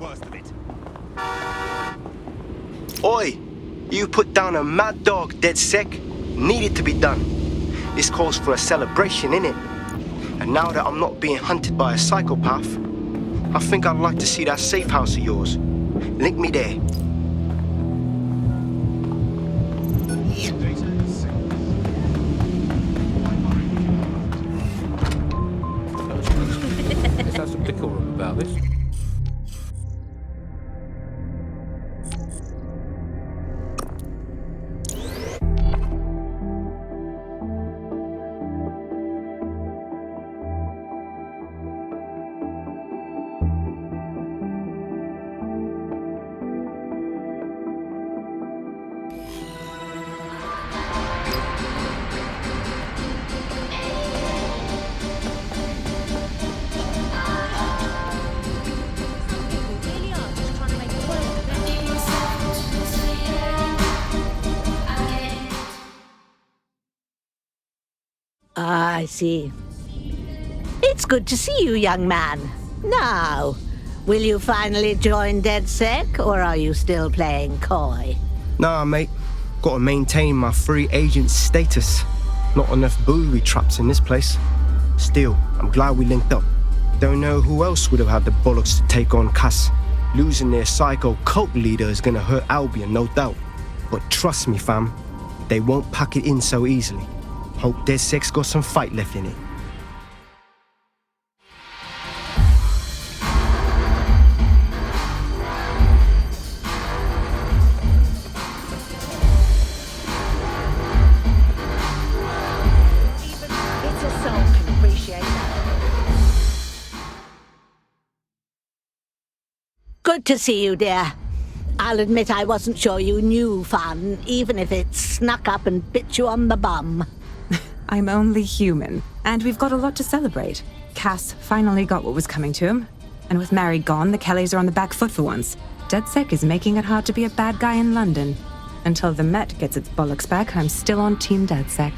worst of it. Oi! You put down a mad dog, dead sec. Needed to be done. This calls for a celebration, innit? And now that I'm not being hunted by a psychopath, I think I'd like to see that safe house of yours. Link me there. Let's have some decorum about this. I see. It's good to see you, young man. Now, will you finally join DedSec, or are you still playing coy? Nah, mate. Gotta maintain my free agent status. Not enough booby traps in this place. Still, I'm glad we linked up. Don't know who else would have had the bollocks to take on Cass. Losing their psycho cult leader is gonna hurt Albion, no doubt. But trust me, fam, they won't pack it in so easily. Hope DedSec's got some fight left in it. It's a soul can appreciate that. Good to see you, dear. I'll admit I wasn't sure you knew fun, even if it snuck up and bit you on the bum. I'm only human, and we've got a lot to celebrate. Cass finally got what was coming to him, and with Mary gone, the Kelleys are on the back foot for once. DedSec is making it hard to be a bad guy in London. Until the Met gets its bollocks back, I'm still on Team DedSec.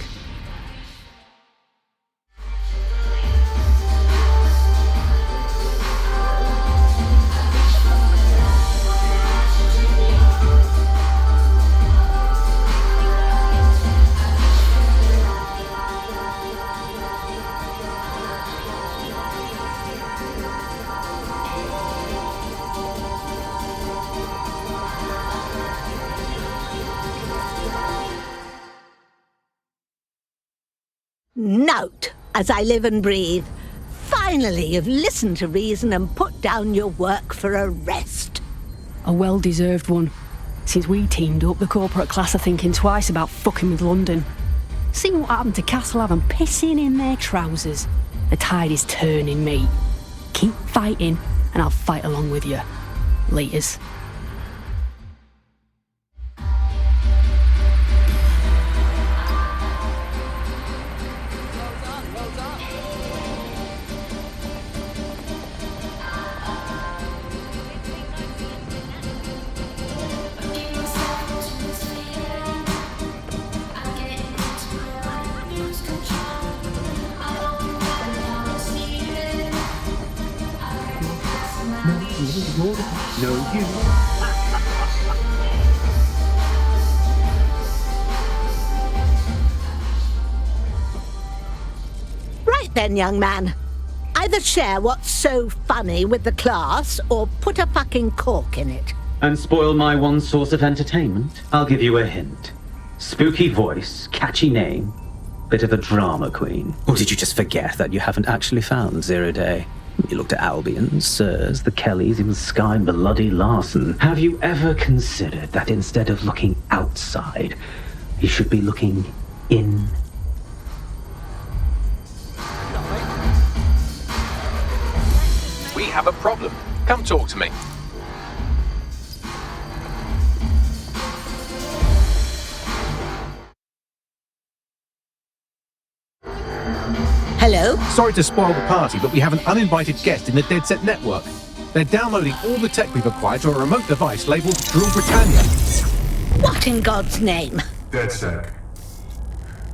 Note, as I live and breathe, finally you've listened to reason and put down your work for a rest. A well-deserved one. Since we teamed up, the corporate class are thinking twice about fucking with London. See what happened to Castlehaven pissing in their trousers. The tide is turning, mate. Keep fighting, and I'll fight along with you. Laters. No, you. Right then, young man. Either share what's so funny with the class, or put a fucking cork in it. And spoil my one source of entertainment? I'll give you a hint. Spooky voice, catchy name, bit of a drama queen. Or did you just forget that you haven't actually found Zero Day? You looked at Albion, Sirs, the Kelleys, even Sky Bloody Larson. Have you ever considered that instead of looking outside, you should be looking in? We have a problem. Come talk to me. Hello? Sorry to spoil the party, but we have an uninvited guest in the DedSec network. They're downloading all the tech we've acquired to a remote device labeled Drill Britannia. What in God's name? DedSec.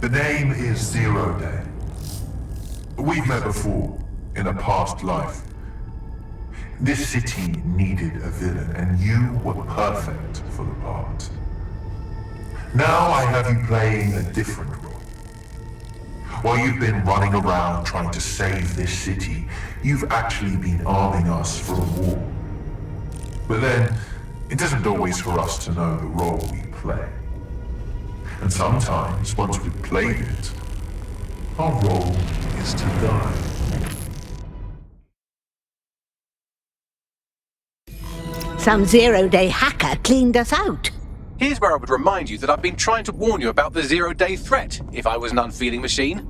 The name is Zero Day. We've met before, in a past life. This city needed a villain, and you were perfect for the part. Now I have you playing a different role. While you've been running around trying to save this city, you've actually been arming us for a war. But then, it isn't always for us to know the role we play. And sometimes, once we've played it, our role is to die. Some zero-day hacker cleaned us out. Here's where I would remind you that I've been trying to warn you about the zero-day threat, if I was an unfeeling machine.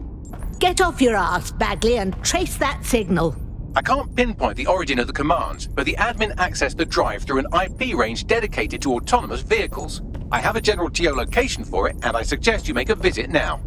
Get off your ass, Bagley, and trace that signal. I can't pinpoint the origin of the commands, but the admin accessed the drive through an IP range dedicated to autonomous vehicles. I have a general geolocation for it, and I suggest you make a visit now.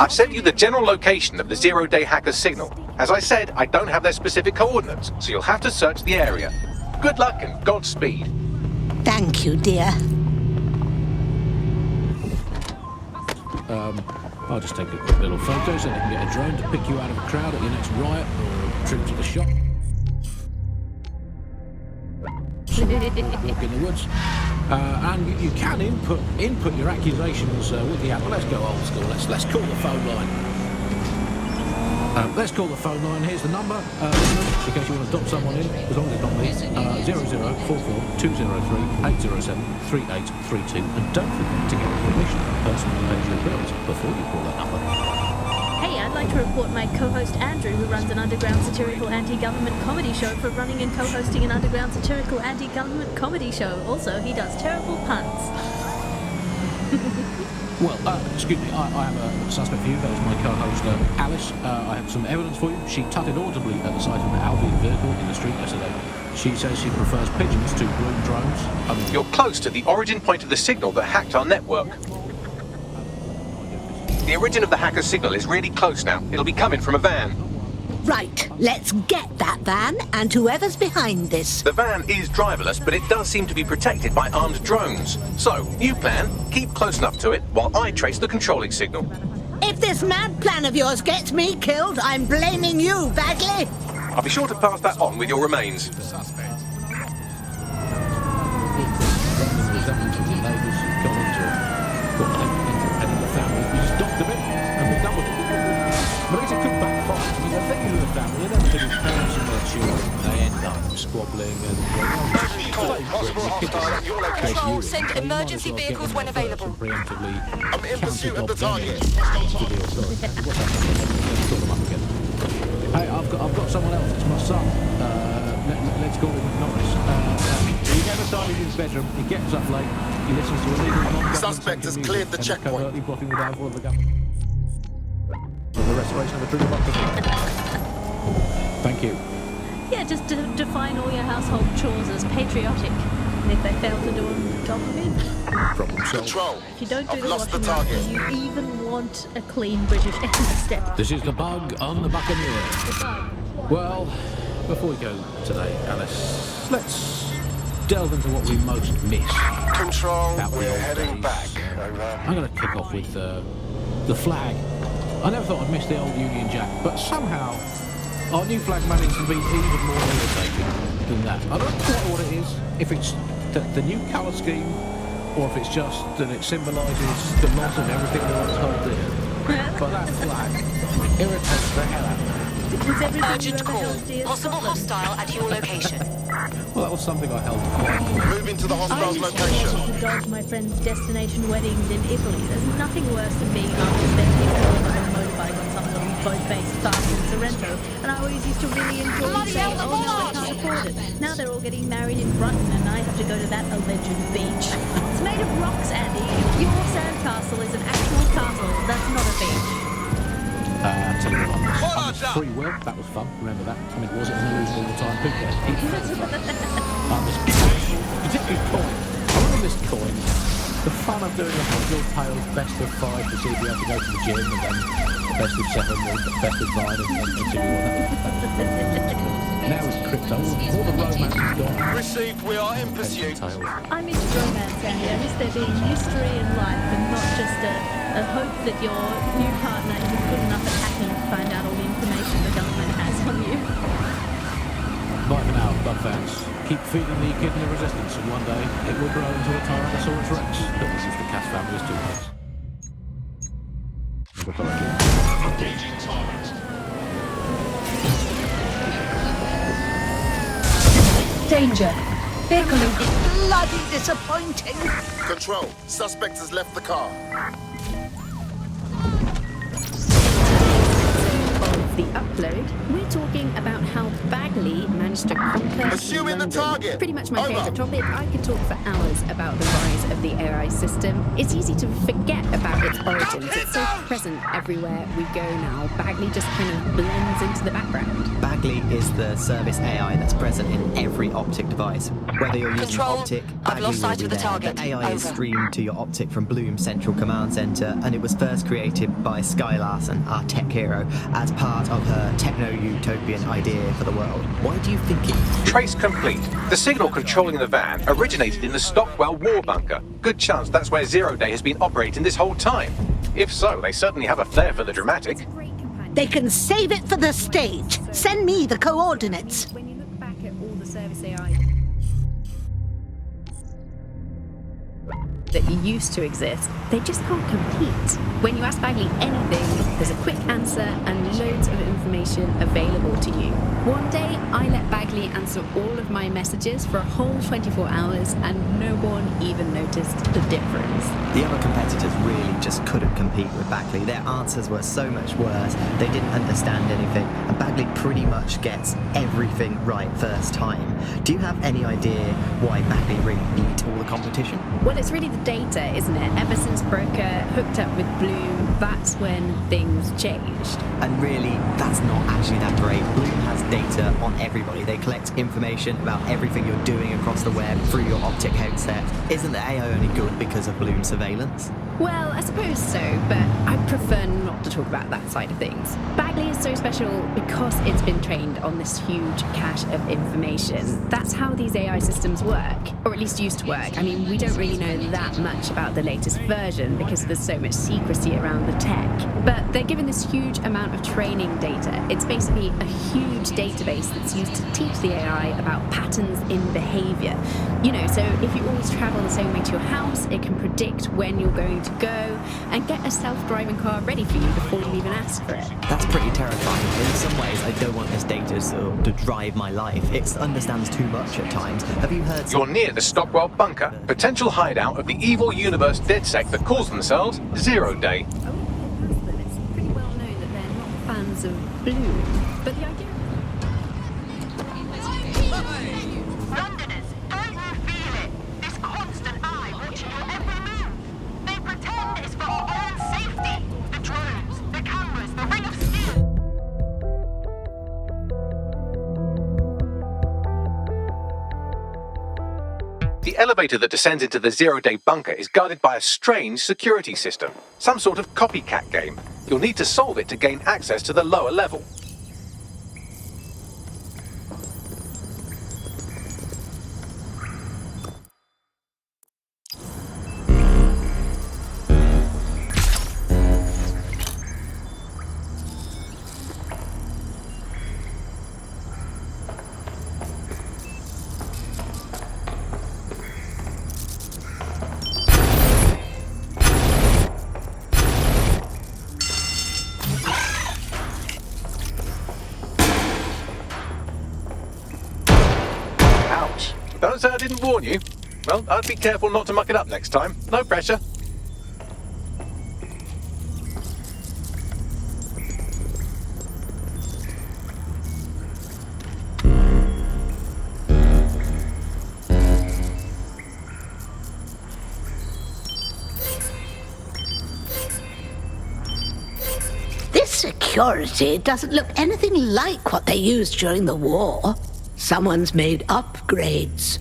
I've sent you the general location of the zero-day hacker's signal. As I said, I don't have their specific coordinates, so you'll have to search the area. Good luck and Godspeed. Thank you, dear. I'll just take a quick little photo so they can get a drone to pick you out of a crowd at your next riot or a trip to the shop. Walk in the woods. And you can input your accusations with the app. Well, let's go old school. Let's call the phone line. Let's call the phone line. Here's the number. In case you want to adopt someone in, as long as it's not me. 0044 203 807 3832. And don't forget to get permission to personally pay your bills before you call that number. Hey, I'd like to report my co-host Andrew, who runs an underground satirical anti-government comedy show, for running and co-hosting an underground satirical anti-government comedy show. Also, he does terrible puns. Well, excuse me, I have a suspect for you. That was my co-host, Alice. I have some evidence for you. She tutted audibly at the sight of an Albion vehicle in the street yesterday. She says she prefers pigeons to green drones. You're close to the origin point of the signal that hacked our network. The origin of the hacker's signal is really close now. It'll be coming from a van. Right, let's get that van and whoever's behind this. The van is driverless, but it does seem to be protected by armed drones. So, new plan, keep close enough to it while I trace the controlling signal. If this mad plan of yours gets me killed, I'm blaming you, Bagley. I'll be sure to pass that on with your remains. But it's a good backfire. I mean, the thing with the family, everything is parents and their children. They end up squabbling and... Control, send emergency vehicles when available. I'm in pursuit of the target. Hey, I've got someone else. It's my son. Let's call him Norris. He never started in his bedroom. He gets up late. He listens to illegal non-government... Suspect has cleared the checkpoint. ...covertly plotting the downfall of the government. The restoration of a true democracy. Thank you. Yeah, just define all your household chores as patriotic. And if they fail to do them, drop them in. Problem solved. Control. If you don't do I've the lost the washing up, target. do you even want a clean British step? This is the bug on the Buccaneer. Well, before we go today, Alice, let's delve into what we most miss. Control, About the we're old heading days. back. I'm going to kick off with the flag. I never thought I'd miss the old Union Jack, but somehow our new flag managed to be even more irritating than that. I don't know quite what it is, if it's the new colour scheme, or if it's just that it symbolises the loss of everything that was held dear. But that flag irritates the hell out of me. Urgent call. Possible hostile at your location. Well, that was something I held quite. Moving to the I hostile's used to location. manage to dodge my friends' destination weddings in Italy. There's nothing worse than being asked to spend 6 hours on a motorbike on some sort of boat-based fast in Sorrento. And I always used to really enjoy saying, oh no, I can't afford it. Now they're all getting married in Brunton and I have to go to that alleged beach. It's made of rocks, Andy. Your sandcastle is an actual castle. That's not a beach. Tell you what, on this free will, that was fun. Remember that? I mean, was it an illusion all the time? Who cares? On this particularly coin. I love this coin. The fun of doing a Hot Tales best of 5 to see if you have to go to the gym, and then best of 7 or best of 9 and see what. Now it's crypto. All the romance is gone. Received, we are in pursuit. I miss romance, Andy. I miss there being mystery in life and not just a hope that your new partner is good enough at hacking to find out all the information the government has on you. Bye for now, Bug fans. Keep feeding the echidna resistance, and one day it will grow into a Tyrannosaurus Rex that will use the Cass family's toothpaste. Engaging target. Danger. Vehicle in... Bloody disappointing. Control. Suspect has left the car. Of the upload, we're talking about how Bagley managed to conquer Assuming London. the target. Pretty much my favourite topic. I could talk for hours about the rise of the AI system. It's easy to forget about its origins. It's so present everywhere we go now. Bagley just kind of blends into the background. Bagley is the service AI that's present in every optic device. Whether you're using Control, optic, I've Bagley lost will sight be of the there. target. The AI is Over. streamed to your optic from Bloom's central command center, and it was first created by Sky Larson, our tech hero, as part of her techno-utopian idea for the world. Why do you think it... Trace complete. The signal controlling the van originated in the Stockwell war bunker. Good chance that's where Zero Day has been operating this whole time. If so, they certainly have a flair for the dramatic. They can save it for the stage. Send me the coordinates. When you look back at all the service AI that used to exist, they just can't compete. When you ask Bagley anything, there's a quick answer and loads of information available to you. One day, I let Bagley answer all of my messages for a whole 24 hours and no one even noticed the difference. The other competitors really just couldn't compete with Bagley. Their answers were so much worse. They didn't understand anything, and Bagley pretty much gets everything right first time. Do you have any idea why Bagley really beat all the competition? Well, it's really the data, isn't it? Ever since Broker hooked up with Bloom, that's when things changed. And really, that's not actually that great. Bloom has data on everybody. They collect information about everything you're doing across the web through your optic headset. Isn't the AI only good because of Bloom surveillance? Well, I suppose so, but I prefer not to talk about that side of things. Bagley is so special because it's been trained on this huge cache of information. That's how these AI systems work, or at least used to work. I mean, we don't really know that much about the latest version because there's so much secrecy around the tech. But they're given this huge amount of training data. It's basically a huge database that's used to teach the AI about patterns in behavior. You know, so if you always travel the same way to your house, it can predict when you're going to go and get a self-driving car ready for you before you even ask for it. That's pretty terrifying. In some ways, I don't want this data to drive my life. It understands too much at times. Have you heard... You're near the Stockwell bunker, potential hideout of the evil universe DedSec that calls themselves Zero Day. It's pretty well known that they're not fans of Bloom, but the idea... Londoners, don't you feel it? This constant eye watching your every move. They pretend it's for our own safety. The drones, the cameras, the ring of steel. The elevator that descends into the Zero Day bunker is guarded by a strange security system, some sort of copycat game. You'll need to solve it to gain access to the lower level. Ouch. Don't say I didn't warn you. Well, I'd be careful not to muck it up next time. No pressure. This security doesn't look anything like what they used during the war. Someone's made upgrades.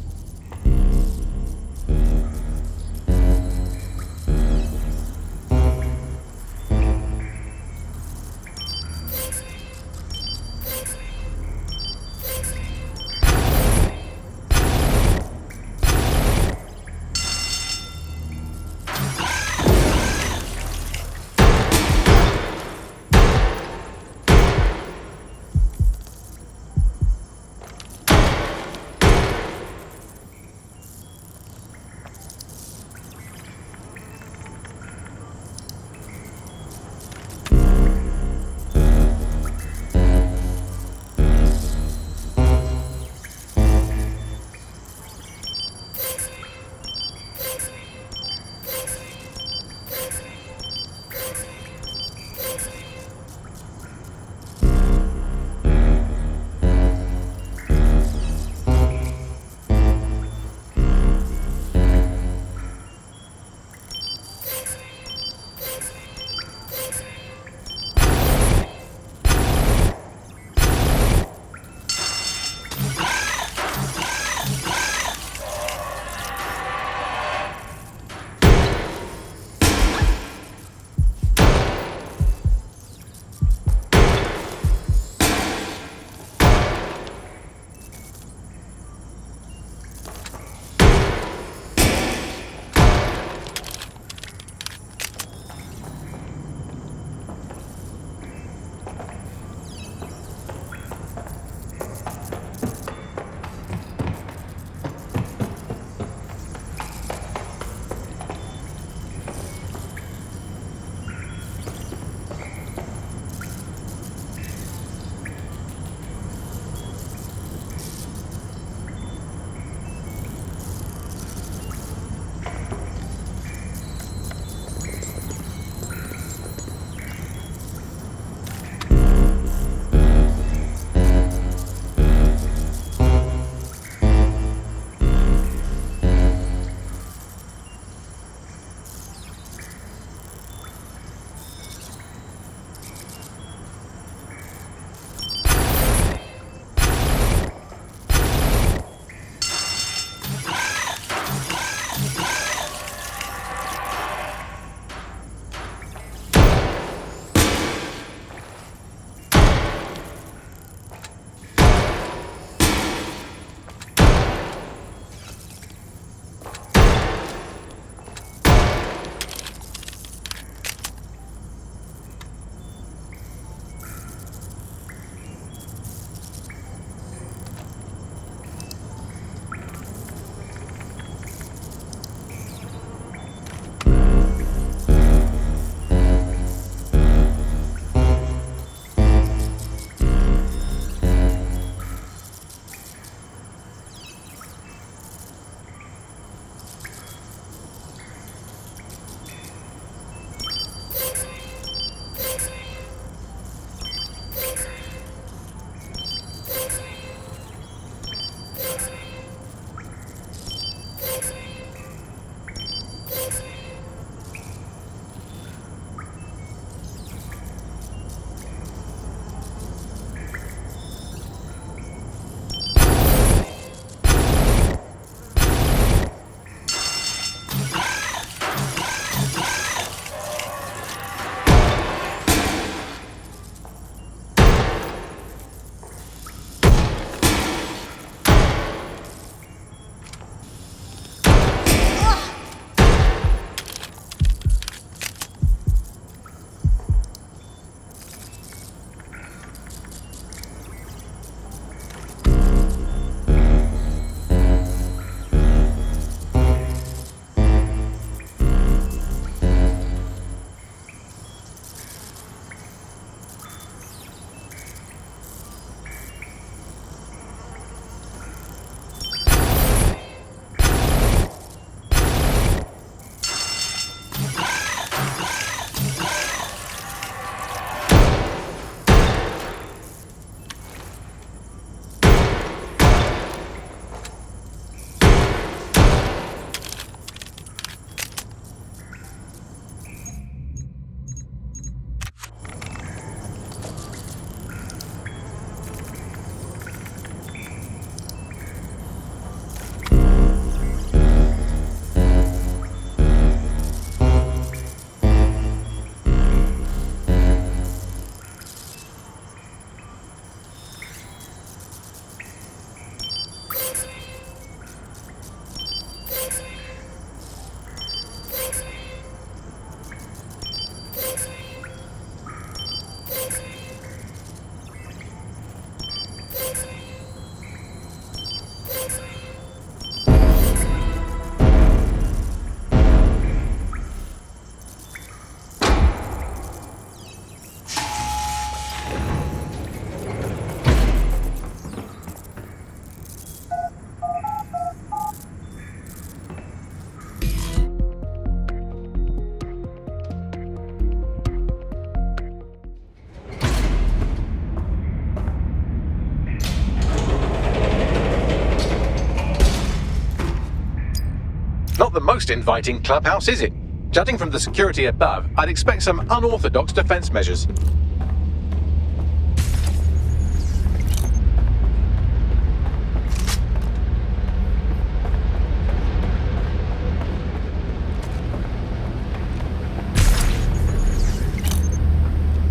Not the most inviting clubhouse, is it? Judging from the security above, I'd expect some unorthodox defense measures.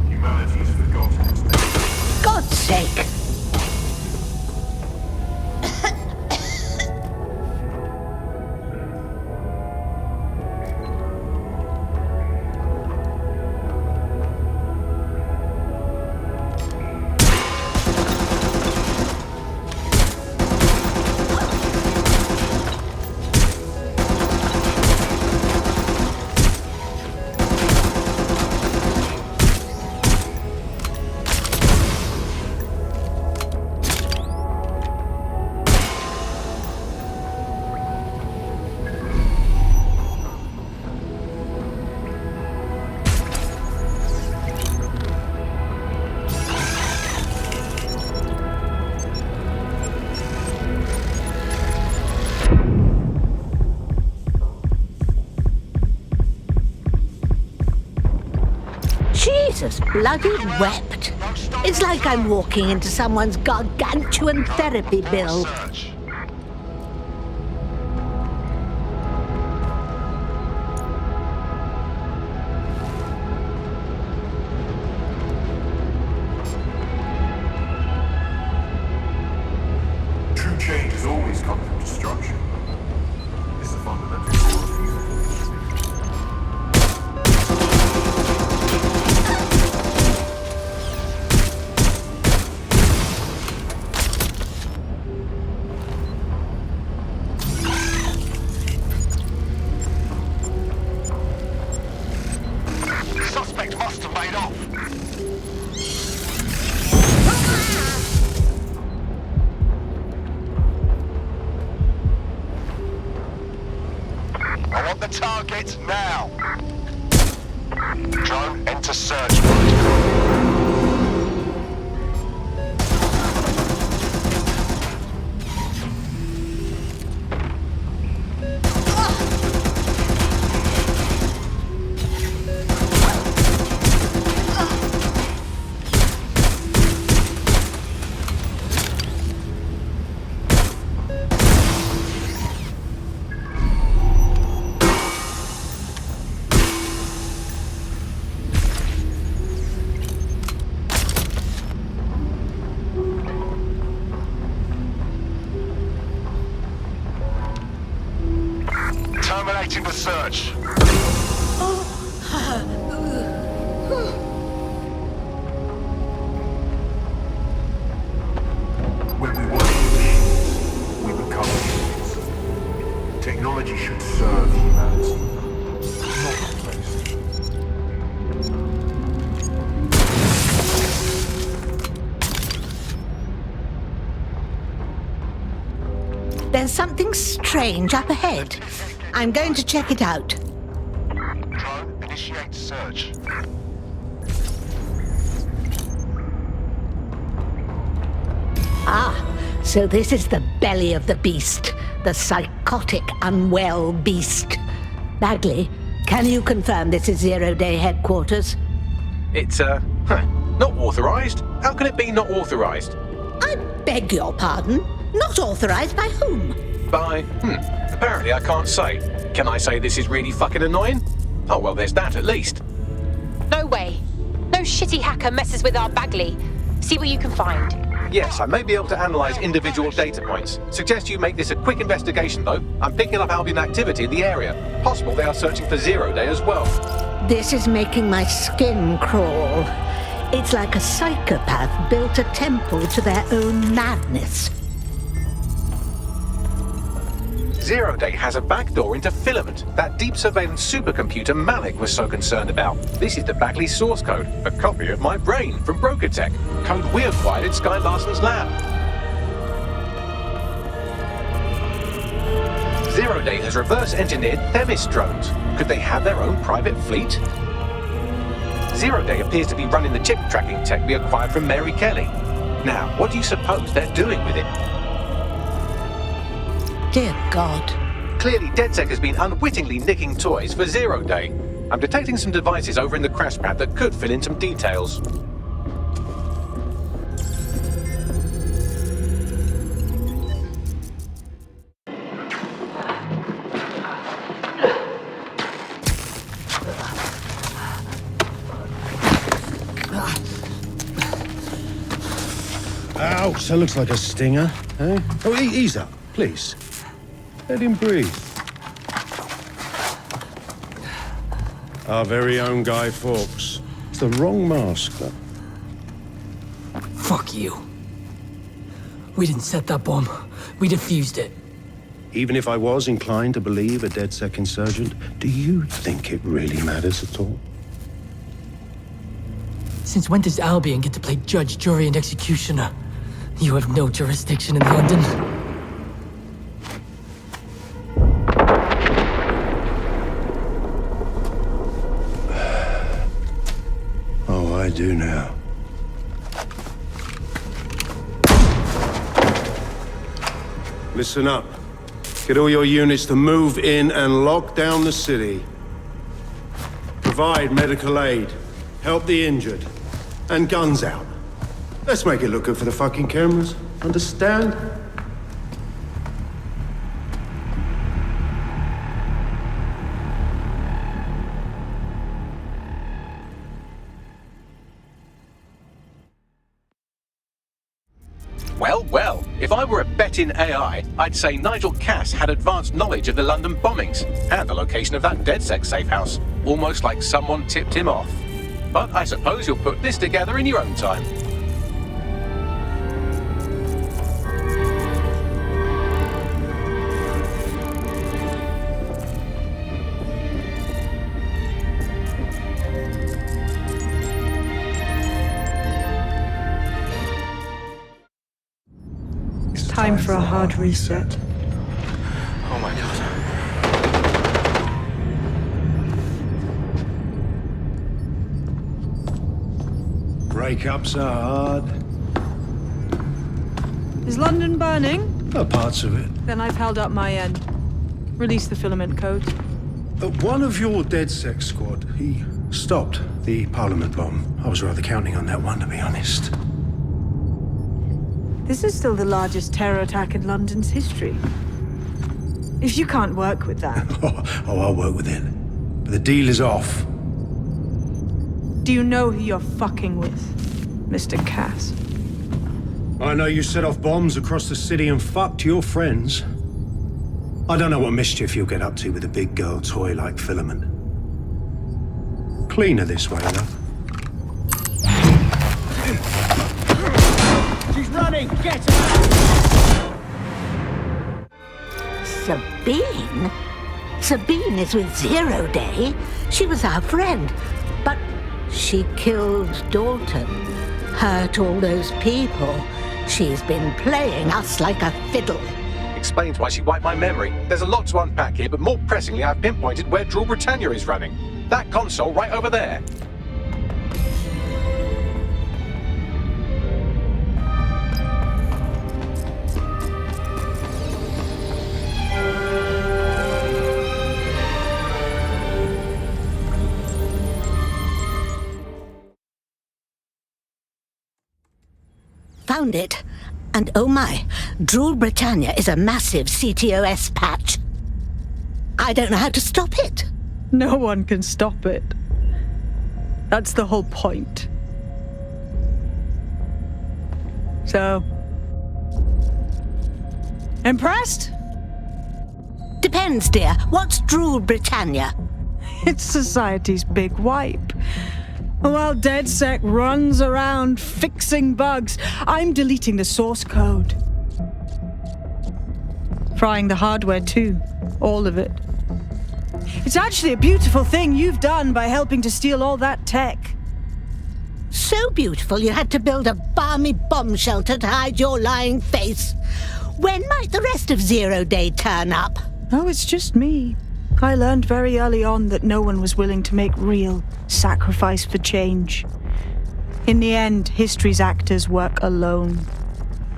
Humanity's forgotten. God's sake! Jesus bloody wept. It's like I'm walking into someone's gargantuan therapy bill. True change has always come from destruction. It's the fundamental core of human. Suspect must have made off. I want the target now. Drone, enter search mode. Terminating the search. When we work with machines, we become machines. Technology should serve humanity, not replace it. There's something strange up ahead. I'm going to check it out. Drone, initiate search. Ah, so this is the belly of the beast. The psychotic, unwell beast. Bagley, can you confirm this is Zero-Day headquarters? It's, not authorized. How can it be not authorized? I beg your pardon? Not authorized by whom? By, apparently I can't say. Can I say this is really fucking annoying? Oh, well, there's that at least. No way. No shitty hacker messes with our Bagley. See what you can find. Yes, I may be able to analyze individual data points. Suggest you make this a quick investigation, though. I'm picking up Albion activity in the area. Possible they are searching for Zero-Day as well. This is making my skin crawl. It's like a psychopath built a temple to their own madness. Zero-Day has a backdoor into Filament, that deep surveillance supercomputer Malik was so concerned about. This is the Bagley source code, a copy of my brain from Broker Tech, code we acquired at Sky Larson's lab. Zero-Day has reverse-engineered Themis drones. Could they have their own private fleet? Zero-Day appears to be running the chip tracking tech we acquired from Mary Kelley. Now, what do you suppose they're doing with it? Dear God, Clearly, DedSec has been unwittingly nicking toys for 0 Day. I'm detecting some devices over in the crash pad that could fill in some details. Ouch, that looks like a stinger, eh? Oh, ease up, please. Let him breathe. Our very own Guy Fawkes. It's the wrong mask, though. Fuck you. We didn't set that bomb. We defused it. Even if I was inclined to believe a DedSec insurgent, do you think it really matters at all? Since when does Albion get to play judge, jury, and executioner? You have no jurisdiction in London. Oh, I do now. Listen up. Get all your units to move in and lock down the city. Provide medical aid. Help the injured. And guns out. Let's make it look good for the fucking cameras. Understand? Well, well, if I were a betting AI, I'd say Nigel Cass had advanced knowledge of the London bombings and the location of that DedSec safe house. Almost like someone tipped him off. But I suppose you'll put this together in your own time. Time for a hard reset. Oh my god. Breakups are hard. Is London burning? Parts of it. Then I've held up my end. Release the filament code. One of your DedSec squad, he stopped the Parliament bomb. I was rather counting on that one, to be honest. This is still the largest terror attack in London's history. If you can't work with that... Oh, I'll work with it. But the deal is off. Do you know who you're fucking with, Mr. Cass? I know you set off bombs across the city and fucked your friends. I don't know what mischief you'll get up to with a big girl toy like Filament. Cleaner this way, though. She's running! Get her! Sabine? Sabine is with 0 Day. She was our friend. But she killed Dalton. Hurt all those people. She's been playing us like a fiddle. Explains why she wiped my memory. There's a lot to unpack here, but more pressingly, I've pinpointed where Drool Britannia is running. That console right over there. Found it. And oh my, Drool Britannia is a massive CTOS patch. I don't know how to stop it. No one can stop it. That's the whole point. So... impressed? Depends, dear. What's Drool Britannia? It's society's big wipe. While DedSec runs around fixing bugs, I'm deleting the source code. Frying the hardware too. All of it. It's actually a beautiful thing you've done by helping to steal all that tech. So beautiful you had to build a balmy bomb shelter to hide your lying face. When might the rest of 0 Day turn up? Oh, it's just me. I learned very early on that no one was willing to make real sacrifice for change. In the end, history's actors work alone.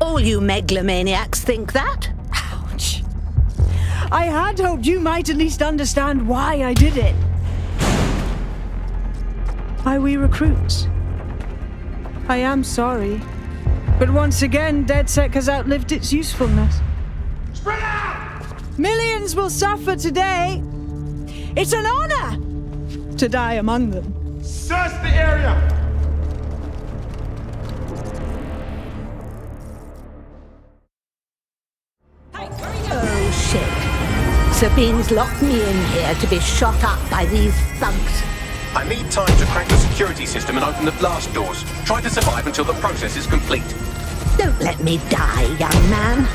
All you megalomaniacs think that? Ouch. I had hoped you might at least understand why I did it. Why we recruits. I am sorry, but once again, DedSec has outlived its usefulness. Spread out! Millions will suffer today. It's an honor to die among them. Search the area! Oh, shit. Sabine's locked me in here to be shot up by these thugs. I need time to crack the security system and open the blast doors. Try to survive until the process is complete. Don't let me die, young man.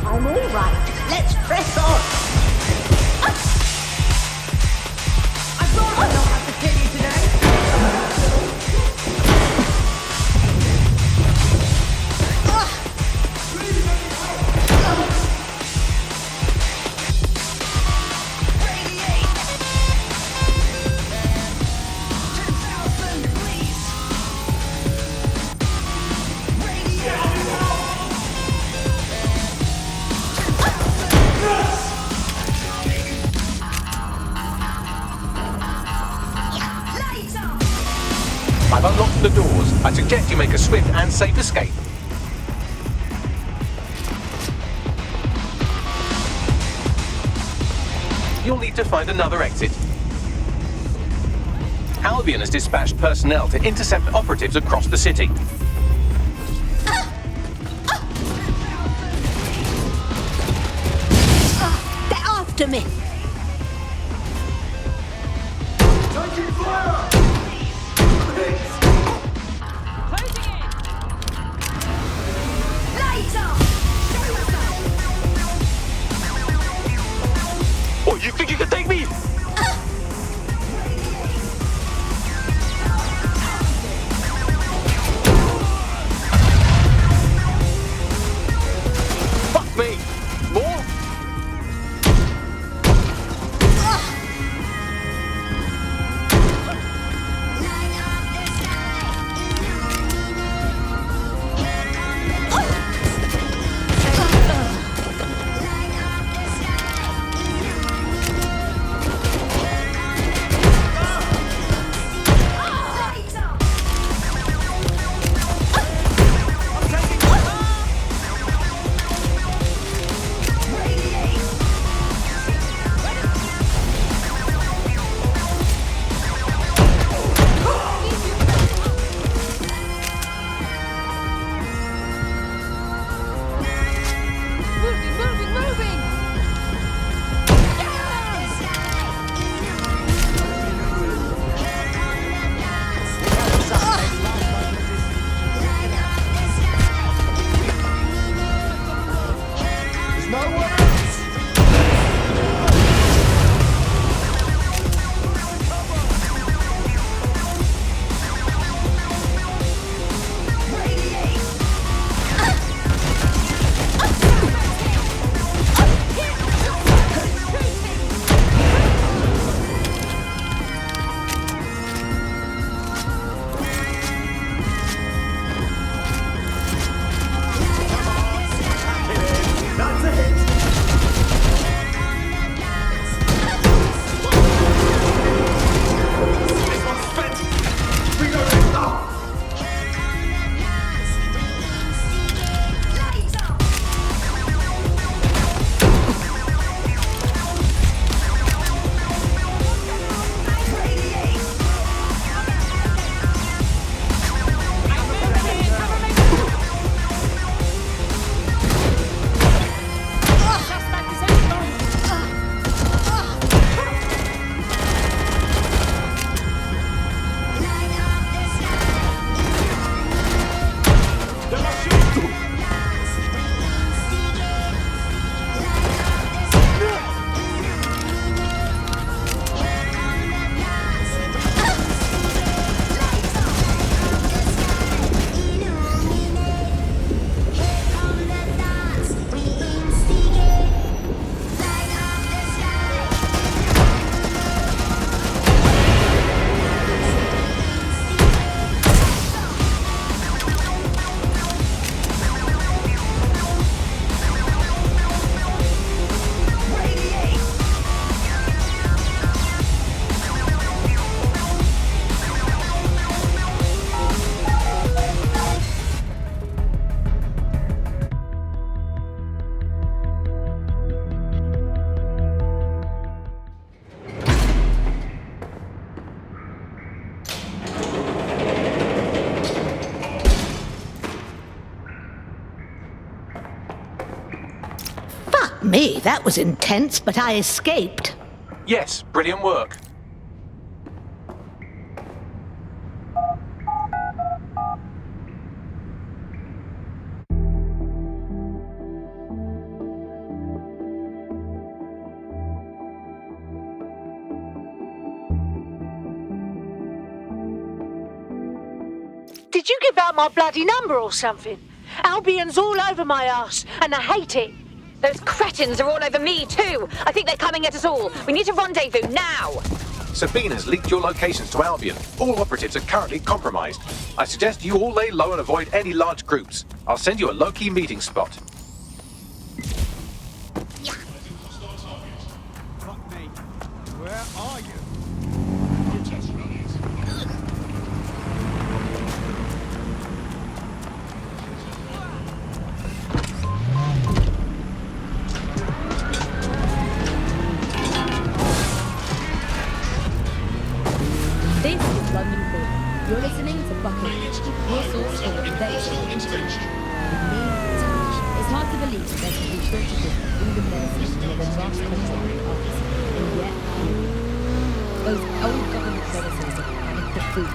I'm all right. Let's press on. I thought I don't have to kill you today. I've unlocked the doors. I suggest you make a swift and safe escape. You'll need to find another exit. Albion has dispatched personnel to intercept operatives across the city. They're after me. Taking fire! Oh, you think you can take me? Fuck me! More? Fuck me, that was intense, but I escaped. Yes, brilliant work. Did you give out my bloody number or something? Albion's all over my ass, and I hate it. Those cretins are all over me too. I think they're coming at us all. We need to rendezvous now. Sabine has leaked your locations to Albion. All operatives are currently compromised. I suggest you all lay low and avoid any large groups. I'll send you a low-key meeting spot. Where are you? This is London Calling. You're listening to Bucket, your source for the intervention. It's hard to believe that there can be shortages of food and medicine near the vast country of us, and yet those old government policies of panic for food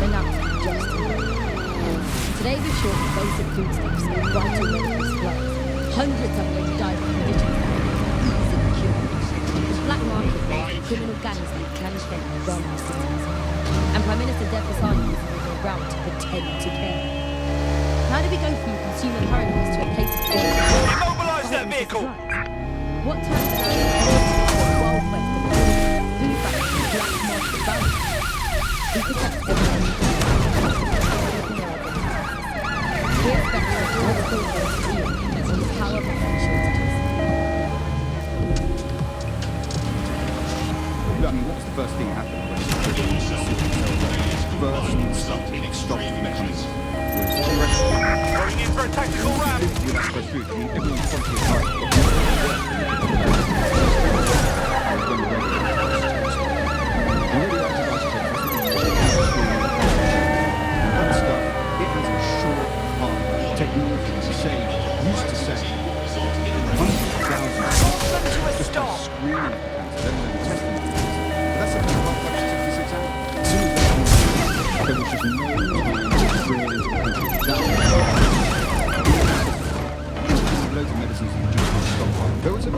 turn out to be just enough. Today we're short of basic foodstuffs and vital medical supplies. Hundreds of them die from conditions that are easily cured. The black market where criminal gangs and clandestine run our cities. And Prime Minister Dev Fasani is moving around to pretend to care. How do we go from consumer paradise to a place of fear? Immobilize that vehicle! What time is the Wild West of food factories and black market value? We protect everyone. We expect that all the programs to you on the power of our shortages. I mean, what was the first thing that happened when the first stop from becoming going in for a tactical round. You're not supposed to do it. I mean, everyone's trying to hard. That stuff, it has a short half. Technology to say, used to say, hundreds of thousands just by screaming at the cancer, then testing it. But that's a big part of physics out. As soon as there was just no time to bring it into the country. Loads of medicines that just can't stockpile.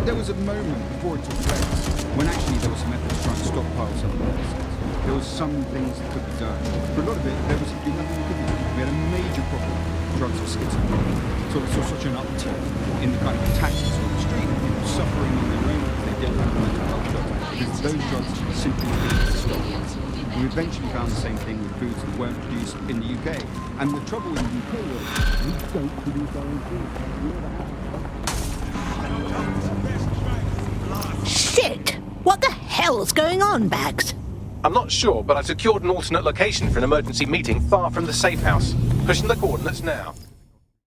There was a moment before it took place when actually there was some efforts trying to stockpile some of the medicines. There was some things that could be done. For a lot of it, there was nothing that could be done. We had a major problem with drugs for schizophrenia. So we saw such an uptick in the kind of attacks on the street, people suffering on their own because they didn't have mental health drugs, because those drugs simply couldn't stop. We eventually found the same thing with foods that weren't produced in the UK. And the trouble in the UK was, we don't produce our own food. Shit! What the hell's going on, Bags? I'm not sure, but I secured an alternate location for an emergency meeting far from the safe house. Pushing the coordinates now.